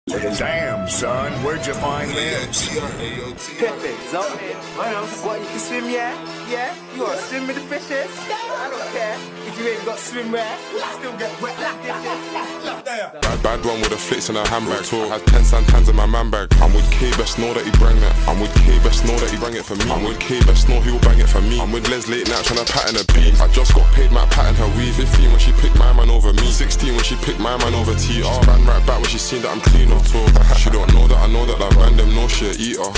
Damn, son, where'd you find this? Pepe, zombie. I know. What, you can swim, yeah? Yeah? You wanna swim with the fishes? I don't care. If you ain't got swimwear, you still get wet like dishes. Bad one with the flicks in her handbag. Tour had 10 santans in my man bag. I'm with K, best know that he bring that. I'm with K, best know that he bring it for me. I'm with K, best know he will bang it for me. I'm with Les late night tryna pattern a beat. I just got paid, my pattern her weave. 15 when she picked my man over me. 16 when she picked my man over TR. Ran right back when she seen that I'm clean on tour. She don't know that I know that man them know she a eater.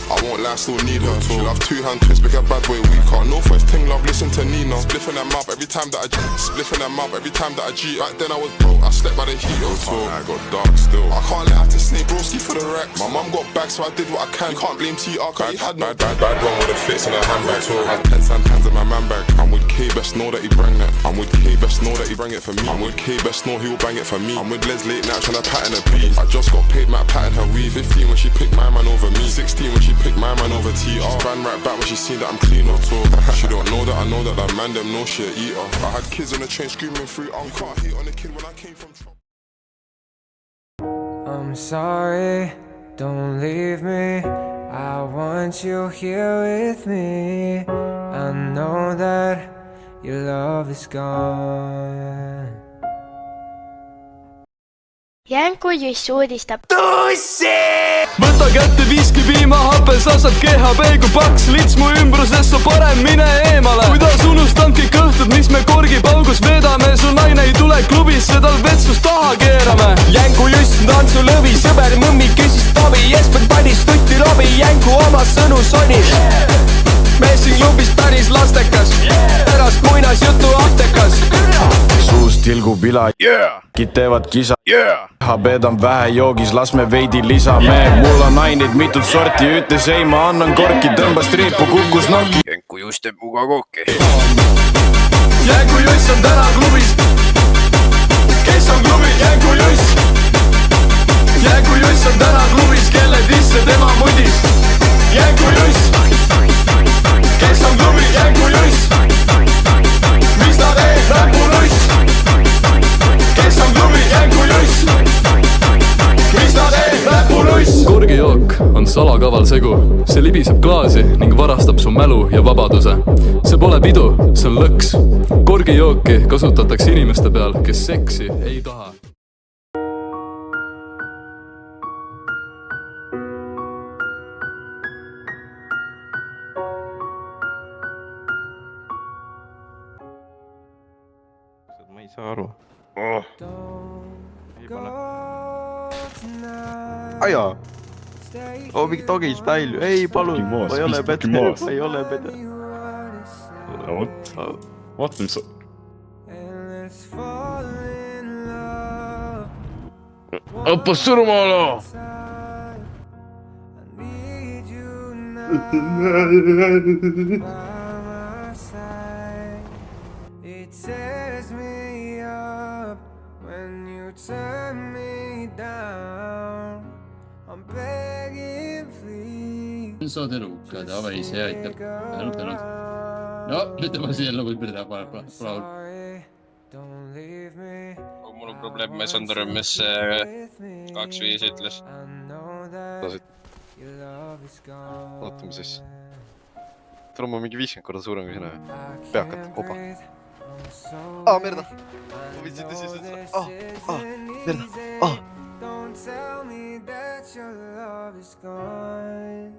I won't lie, still need her too. She'll have 2 hand twists, big a bad boy weak. Can't know for his ting love, listen to Nina. Spliffing her mouth every time that I spliffing her mouth every time that I G. Back then I was broke, I slept by the heat on tour. I got dark still. I can't let out to snake broski for the Rex. My mum got back so I did what I can. You can't blame TR cause he had no bad one with the fits in her handbag. Tour had 10 santans in my man bag. I'm with K, best know that he bring that. I'm with K, best know that he bring it for me. I'm with K, best know he will bang it for me. I'm with Les late night tryna pattern a beat. I just got paid, my pattern her weave. 15 when she picked my man over me. 16 when she picked my man over TR. Ran right back when she seen that I'm clean on tour. She don't know that I know that man them know she a eater. I had kids on the train screaming through. You can't hate on the kid when I came from trouble. I'm sorry, don't leave me. I want you here with me. I know that your love is gone. Jänku Juss uudistab. Võta kätte viski, piima, hapelsasad, keha, peegu paks. Lits mu ümbrusest, so parem mine eemale. Kuidas unustanud kõik õhtud, mis me korgipaugus veedame. Su naine ei tule klubisse, tal vetsus taha keerame. Jänku Juss, tantsulõvi, sõber mõmmi küsis tavi. Jesper padis tutti ravi, Jänku oma sõnu sonib. Mees siin klubis päris lastekas, pärast muinas jutu aftekas. Suust tilgub ila, kid teevad kisa. Habed on vähe joogis, las me veidi lisame. Mul on aineid mitut sorti, ütles ei, ma annan korki. Tõmbas triipu, kukkus noki. Jänku Juss teeb muga kooki. Jänku Juss on täna klubis. Kes on klubis? Jänku Juss. Jänku Juss on täna klubis, kelle tisse tema mudis. Jänku Juss. Kes on klubis? Jänku Juss. Mis ta teeb? Räpunuss. Kes on klubis? Jänku Juss. Mis ta teeb? Räpunuss. Korgijook on salakaval segu. See libiseb klaasi ning varastab su mälu ja vabaduse. See pole pidu, see on lõks. Korgijooki kasutatakse inimeste peal, kes seksi ei taha. Ma ei saa aru. Aja! Mingi Dogi style. Ei, palun. Ma ei ole pede. Ma ei ole pede. Vaata mis... Õppa surmaala! It tears me up when you turn me down. I'm begging please. Saad eluka, davai, see aitab. Tänud. No, ütleme siia lõbu üldpilda, pole. Mul on probleem, ma ei saanud aru, mis 2-5 ütles. Vaatame siis. Tal on mingi 50 korda suurem kui sina. Peakad, opa. Merda. Ma võtsin tõsiselt seda. Merda. Don't tell me that your love is gone.